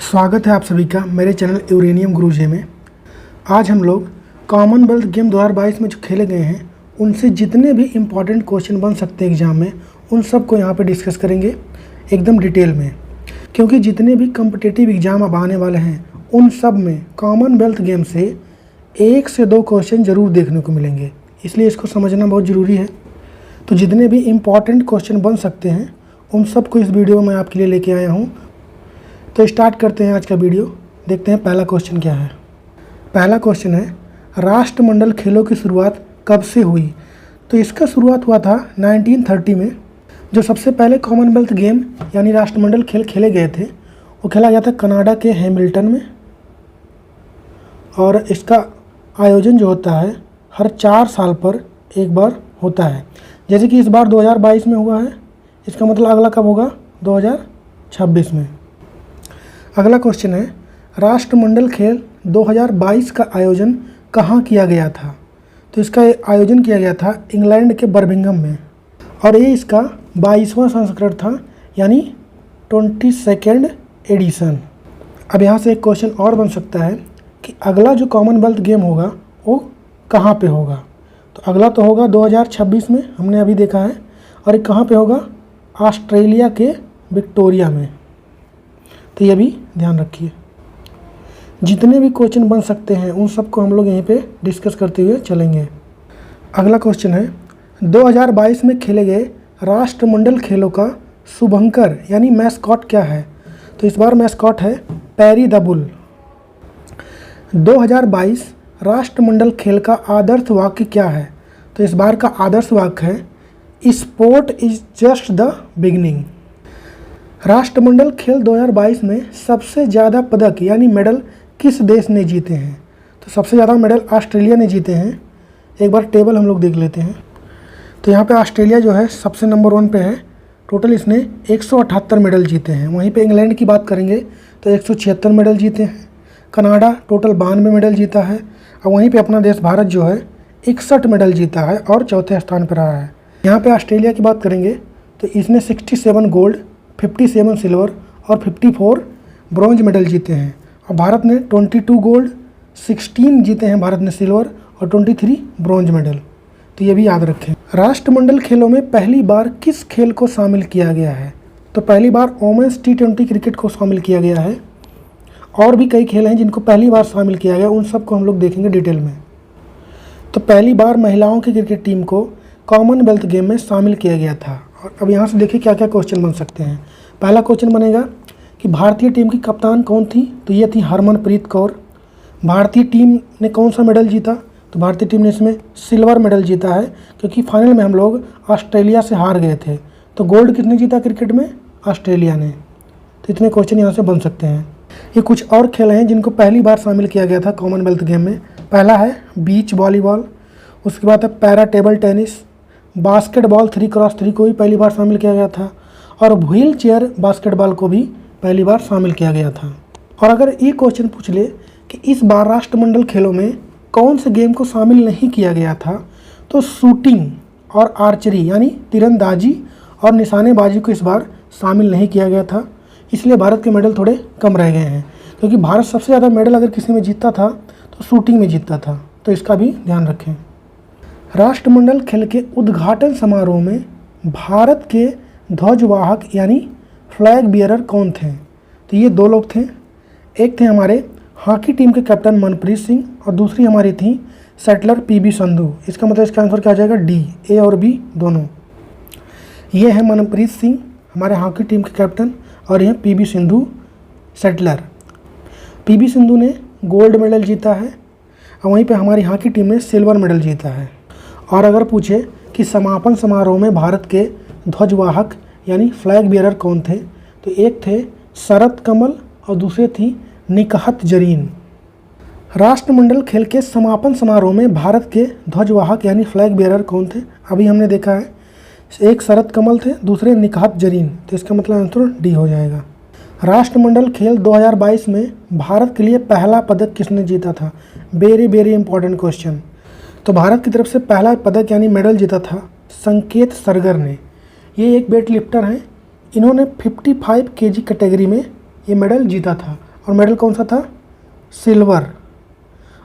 स्वागत है आप सभी का मेरे चैनल यूरेनियम गुरुजी में। आज हम लोग कॉमनवेल्थ गेम 2022 में जो खेले गए हैं उनसे जितने भी इम्पॉर्टेंट क्वेश्चन बन सकते हैं एग्ज़ाम में उन सब को यहाँ पे डिस्कस करेंगे एकदम डिटेल में, क्योंकि जितने भी कम्पिटिटिव एग्ज़ाम अब आने वाले हैं उन सब में कॉमनवेल्थ गेम से 1 से 2 क्वेश्चन ज़रूर देखने को मिलेंगे, इसलिए इसको समझना बहुत ज़रूरी है। तो जितने भी इम्पॉर्टेंट क्वेश्चन बन सकते हैं उन सब को इस वीडियो में मैं आपके लिए लेके आया हूँ। तो स्टार्ट करते हैं आज का वीडियो। देखते हैं पहला क्वेश्चन क्या है। पहला क्वेश्चन है राष्ट्रमंडल खेलों की शुरुआत कब से हुई। तो इसका शुरुआत हुआ था 1930 में। जो सबसे पहले कॉमनवेल्थ गेम यानी राष्ट्रमंडल खेल खेले गए थे वो खेला गया था कनाडा के हैमिल्टन में, और इसका आयोजन जो होता है हर 4 साल पर एक बार होता है। जैसे कि इस बार 2022 में हुआ है, इसका मतलब अगला कब होगा 2026 में। अगला क्वेश्चन है राष्ट्रमंडल खेल 2022 का आयोजन कहाँ किया गया था। तो इसका आयोजन किया गया था इंग्लैंड के बर्मिंघम में, और ये इसका 22वां संस्करण था यानी 22nd एडिशन। अब यहाँ से एक क्वेश्चन और बन सकता है कि अगला जो कॉमनवेल्थ गेम होगा वो कहाँ पे होगा। तो अगला तो होगा 2026 में, हमने अभी देखा है, और ये कहाँ पे होगा ऑस्ट्रेलिया के विक्टोरिया में। तो ये भी ध्यान रखिए। जितने भी क्वेश्चन बन सकते हैं उन सबको हम लोग यहीं पे डिस्कस करते हुए चलेंगे। अगला क्वेश्चन है 2022 में खेले गए राष्ट्रमंडल खेलों का शुभंकर यानी मैस्कॉट क्या है। तो इस बार मैस्कॉट है पैरी द बुल। 2022 राष्ट्रमंडल खेल का आदर्श वाक्य क्या है। तो इस बार का आदर्श वाक्य है sport is just the beginning. राष्ट्रमंडल खेल 2022 में सबसे ज़्यादा पदक यानी मेडल किस देश ने जीते हैं। तो सबसे ज़्यादा मेडल ऑस्ट्रेलिया ने जीते हैं। एक बार टेबल हम लोग देख लेते हैं। तो यहाँ पे ऑस्ट्रेलिया जो है सबसे नंबर 1 पे है, टोटल इसने 178 मेडल जीते हैं। वहीं पे इंग्लैंड की बात करेंगे तो 176 मेडल जीते हैं। कनाडा टोटल 92 मेडल जीता है, और वहीं पर अपना देश भारत जो है 61 मेडल जीता है और चौथे स्थान पर रहा है। यहाँ पर ऑस्ट्रेलिया की बात करेंगे तो इसने 67 गोल्ड, 57 सिल्वर और 54 ब्रॉन्ज मेडल जीते हैं, और भारत ने 22 गोल्ड, 16 जीते हैं भारत ने सिल्वर और 23 ब्रॉन्ज मेडल। तो ये भी याद रखें। राष्ट्रमंडल खेलों में पहली बार किस खेल को शामिल किया गया है। तो पहली बार वोमेंस T20 क्रिकेट को शामिल किया गया है। और भी कई खेल हैं जिनको पहली बार शामिल किया गया, उन सबको हम लोग देखेंगे डिटेल में। तो पहली बार महिलाओं की क्रिकेट टीम को कॉमनवेल्थ गेम में शामिल किया गया था। और अब यहाँ से देखिए क्या क्या क्वेश्चन बन सकते हैं। पहला क्वेश्चन बनेगा कि भारतीय टीम की कप्तान कौन थी। तो ये थी हरमनप्रीत कौर। भारतीय टीम ने कौन सा मेडल जीता। तो भारतीय टीम ने इसमें सिल्वर मेडल जीता है, क्योंकि फाइनल में हम लोग ऑस्ट्रेलिया से हार गए थे। तो गोल्ड किसने जीता क्रिकेट में, ऑस्ट्रेलिया ने। तो इतने क्वेश्चन यहाँ से बन सकते हैं। ये कुछ और खेल हैं जिनको पहली बार शामिल किया गया था कॉमनवेल्थ गेम में। पहला है बीच वॉलीबॉल, उसके बाद है para table tennis, basketball 3x3 को भी पहली बार शामिल किया गया था, और व्हील चेयर बास्केटबॉल को भी पहली बार शामिल किया गया था। और अगर ये क्वेश्चन पूछ ले कि इस बार राष्ट्रमंडल खेलों में कौन से गेम को शामिल नहीं किया गया था, तो शूटिंग और आर्चरी यानी तीरंदाजी और निशानेबाजी को इस बार शामिल नहीं किया गया था। इसलिए भारत के मेडल थोड़े कम रह गए हैं, क्योंकि भारत सबसे ज़्यादा मेडल अगर किसी में जीतता था तो शूटिंग में जीतता था। तो इसका भी ध्यान रखें। राष्ट्रमंडल खेल के उद्घाटन समारोह में भारत के ध्वजवाहक यानी फ्लैग बियरर कौन थे। तो ये 2 लोग थे। एक थे हमारे हॉकी टीम के कैप्टन मनप्रीत सिंह, और दूसरी हमारी थी सेटलर PB संधू। इसका मतलब इसका आंसर क्या आ जाएगा डी, A और B दोनों। ये है मनप्रीत सिंह हमारे हॉकी टीम के कैप्टन, और ये PB Sindhu shuttler. PB Sindhu ने गोल्ड मेडल जीता है, और वहीं पे हमारी हॉकी टीम ने सिल्वर मेडल जीता है। और अगर पूछे कि समापन समारोह में भारत के ध्वजवाहक यानी फ्लैग बियरर कौन थे, तो एक थे शरद कमल और दूसरे थी निकहत जरीन। राष्ट्रमंडल खेल के समापन समारोह में भारत के ध्वजवाहक यानी फ्लैग बियरर कौन थे। अभी हमने देखा है एक शरद कमल थे, दूसरे निकहत जरीन। तो इसका मतलब आंसर डी हो जाएगा। राष्ट्रमंडल खेल 2022 में भारत के लिए पहला पदक किसने जीता था। Very important question. तो भारत की तरफ से पहला पदक यानी मेडल जीता था संकेत सरगर ने। ये एक वेट लिफ्टर हैं। इन्होंने 55 kg कैटेगरी में ये मेडल जीता था, और मेडल कौन सा था? सिल्वर।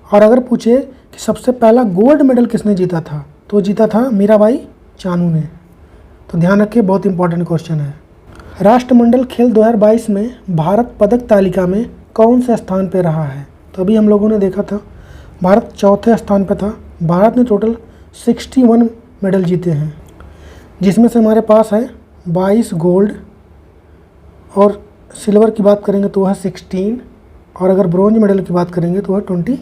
और अगर पूछे कि सबसे पहला गोल्ड मेडल किसने जीता था, तो जीता था मीराबाई चानू ने। तो ध्यान रखिए, बहुत इंपॉर्टेंट क्वेश्चन है। राष्ट्रमंडल खेल 2022 में भारत पदक तालिका में कौन से स्थान पे रहा है? तो अभी हम लोगों ने देखा था भारत चौथे स्थान पे था। भारत ने टोटल 61 मेडल जीते हैं, जिसमें से हमारे पास है 22 गोल्ड, और सिल्वर की बात करेंगे तो वह 16, और अगर ब्रॉन्ज मेडल की बात करेंगे तो वह 23।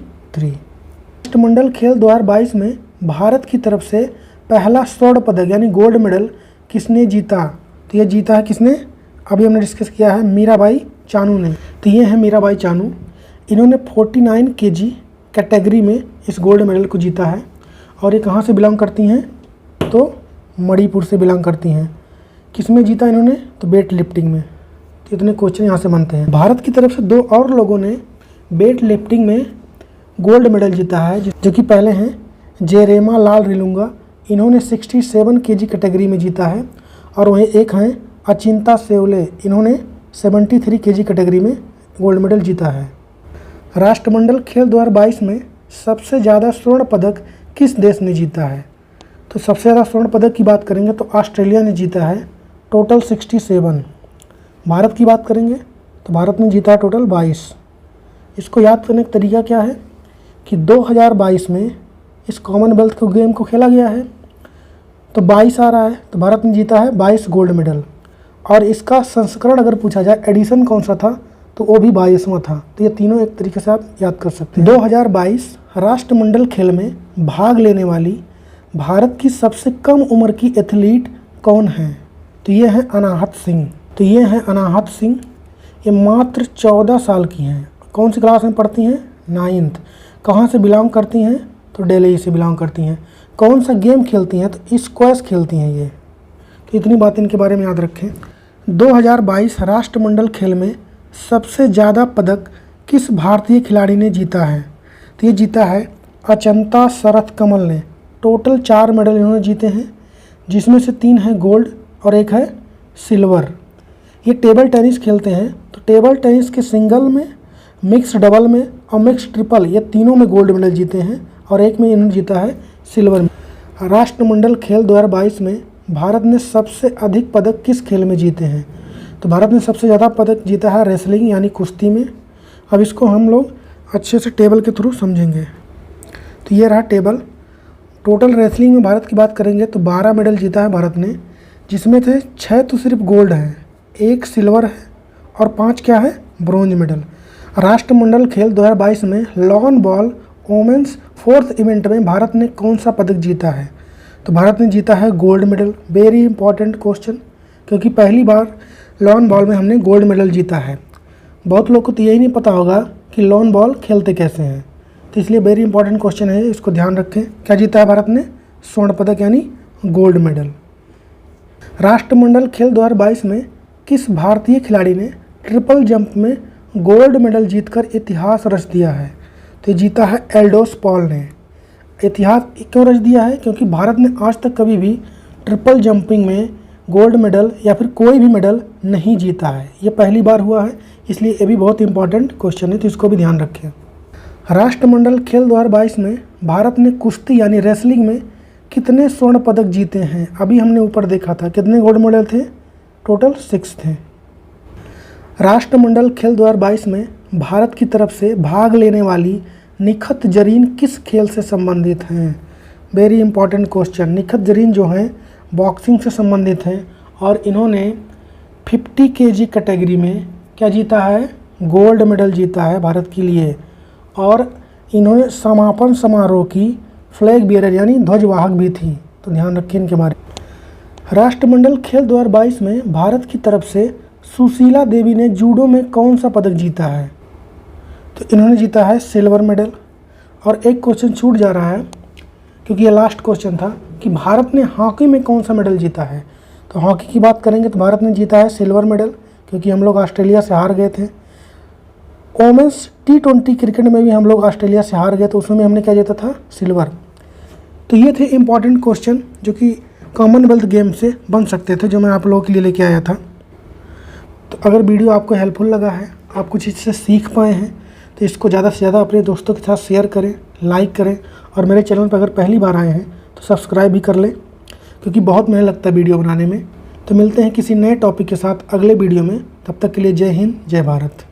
राष्ट्रमंडल खेल 2022 में भारत की तरफ से पहला स्वर्ण पदक यानी गोल्ड मेडल किसने जीता? तो यह जीता है किसने? अभी हमने डिस्कस किया है, मीराबाई चानू ने। तो ये है मीराबाई चानू। इन्होंने 49 kg कैटेगरी में इस गोल्ड मेडल को जीता है। और ये कहाँ से बिलोंग करती हैं? तो मणिपुर से बिलोंग करती हैं। किस में जीता इन्होंने? तो वेट लिफ्टिंग में। तो इतने क्वेश्चन यहाँ से बनते हैं। भारत की तरफ से 2 और लोगों ने वेट लिफ्टिंग में गोल्ड मेडल जीता है, जो कि पहले हैं जेरेमा लाल रिलुंगा। इन्होंने 67 kg कैटेगरी में जीता है। और वहीं एक हैं अचिंता सेवले, इन्होंने 73 kg कैटेगरी में गोल्ड मेडल जीता है। राष्ट्रमंडल खेल 2022 में सबसे ज़्यादा स्वर्ण पदक किस देश ने जीता है? तो सबसे ज़्यादा स्वर्ण पदक की बात करेंगे तो ऑस्ट्रेलिया ने जीता है, टोटल 67। भारत की बात करेंगे तो भारत ने जीता है टोटल 22। इसको याद करने का तरीका क्या है कि 2022 में इस कॉमनवेल्थ गेम को खेला गया है, तो 22 आ रहा है, तो भारत ने जीता है 22 गोल्ड मेडल। और इसका संस्करण अगर पूछा जाए एडिशन कौन सा था, तो वो भी 22वां था। तो ये तीनों एक तरीके से आप याद कर सकते हैं। 2022 राष्ट्रमंडल खेल में भाग लेने वाली भारत की सबसे कम उम्र की एथलीट कौन है? तो ये है अनाहत सिंह। ये मात्र 14 साल की हैं। कौन सी क्लास में पढ़ती हैं? 9th। कहाँ से बिलोंग करती हैं? तो दिल्ली से बिलोंग करती हैं। कौन सा गेम खेलती हैं? तो स्क्वैश खेलती हैं ये। तो इतनी बात इनके बारे में याद रखें। 2022 राष्ट्रमंडल खेल में सबसे ज़्यादा पदक किस भारतीय खिलाड़ी ने जीता है? तो ये जीता है अचंता शरथ कमल ने। टोटल 4 मेडल इन्होंने जीते हैं, जिसमें से 3 हैं गोल्ड और 1 है सिल्वर। ये टेबल टेनिस खेलते हैं। तो टेबल टेनिस के सिंगल में, मिक्स डबल में और मिक्स ट्रिपल, ये तीनों में गोल्ड मेडल जीते हैं, और एक में इन्होंने जीता है सिल्वर में। राष्ट्रमंडल खेल 2022 में भारत ने सबसे अधिक पदक किस खेल में जीते हैं? तो भारत ने सबसे ज़्यादा पदक जीता है रेसलिंग यानी कुश्ती में। अब इसको हम लोग अच्छे से टेबल के थ्रू समझेंगे। तो ये रहा टेबल। टोटल रेसलिंग में भारत की बात करेंगे तो 12 मेडल जीता है भारत ने, जिसमें से 6 तो सिर्फ गोल्ड हैं, 1 सिल्वर है और 5 क्या है? Bronze medal. राष्ट्रमंडल खेल 2022 में lawn ball women's 4th event में भारत ने कौन सा पदक जीता है? तो भारत ने जीता है gold medal. Very important question, क्योंकि पहली बार लॉन बॉल में हमने गोल्ड मेडल जीता है। बहुत लोग को तो यही नहीं पता होगा कि लॉन बॉल खेलते कैसे हैं, तो इसलिए वेरी इंपॉर्टेंट क्वेश्चन है, इसको ध्यान रखें। क्या जीता है भारत ने? स्वर्ण पदक यानी गोल्ड मेडल। राष्ट्रमंडल खेल 2022 में किस भारतीय खिलाड़ी ने ट्रिपल जंप में गोल्ड मेडल जीतकर इतिहास रच दिया है? तो जीता है एल्डोस पॉल ने। इतिहास क्यों रच दिया है? क्योंकि भारत ने आज तक कभी भी ट्रिपल जंपिंग में गोल्ड मेडल या फिर कोई भी मेडल नहीं जीता है, ये पहली बार हुआ है, इसलिए ये भी बहुत इंपॉर्टेंट क्वेश्चन है, तो इसको भी ध्यान रखें। राष्ट्रमंडल खेल 2022 में भारत ने कुश्ती यानी रेसलिंग में कितने स्वर्ण पदक जीते हैं? अभी हमने ऊपर देखा था कितने गोल्ड मेडल थे? टोटल 6 थे। राष्ट्रमंडल खेल 2022 में भारत की तरफ से भाग लेने वाली निखत जरीन किस खेल से संबंधित हैं? Very important question. Nikhat Zareen जो हैं बॉक्सिंग से संबंधित हैं, और इन्होंने 50 kg कैटेगरी में क्या जीता है? गोल्ड मेडल जीता है भारत के लिए। और इन्होंने समापन समारोह की फ्लैग बियरर यानी ध्वजवाहक भी थी, तो ध्यान रखें इनके बारे में। राष्ट्रमंडल खेल 2022 में भारत की तरफ से सुशीला देवी ने जूडो में कौन सा पदक जीता है? तो इन्होंने जीता है सिल्वर मेडल। और एक क्वेश्चन छूट जा रहा है, क्योंकि ये लास्ट क्वेश्चन था, कि भारत ने हॉकी में कौन सा मेडल जीता है? तो हॉकी की बात करेंगे तो भारत ने जीता है सिल्वर मेडल, क्योंकि हम लोग ऑस्ट्रेलिया से हार गए थे। वोमेंस T20 क्रिकेट में भी हम लोग ऑस्ट्रेलिया से हार गए, तो उसमें हमने क्या जीता था? सिल्वर। तो ये थे इंपॉर्टेंट क्वेश्चन जो कि कॉमनवेल्थ गेम से बन सकते थे, जो मैं आप लोगों के लिए लेके आया था। तो अगर वीडियो आपको हेल्पफुल लगा है आप कुछ इससे सीख पाए हैं तो इसको ज़्यादा से ज़्यादा अपने दोस्तों के साथ शेयर करें, लाइक करें और मेरे चैनल पर अगर पहली बार आए हैं तो सब्सक्राइब भी कर लें, क्योंकि बहुत मेहनत लगता है वीडियो बनाने में। तो मिलते हैं किसी नए टॉपिक के साथ अगले वीडियो में। तब तक के लिए जय हिंद, जय भारत।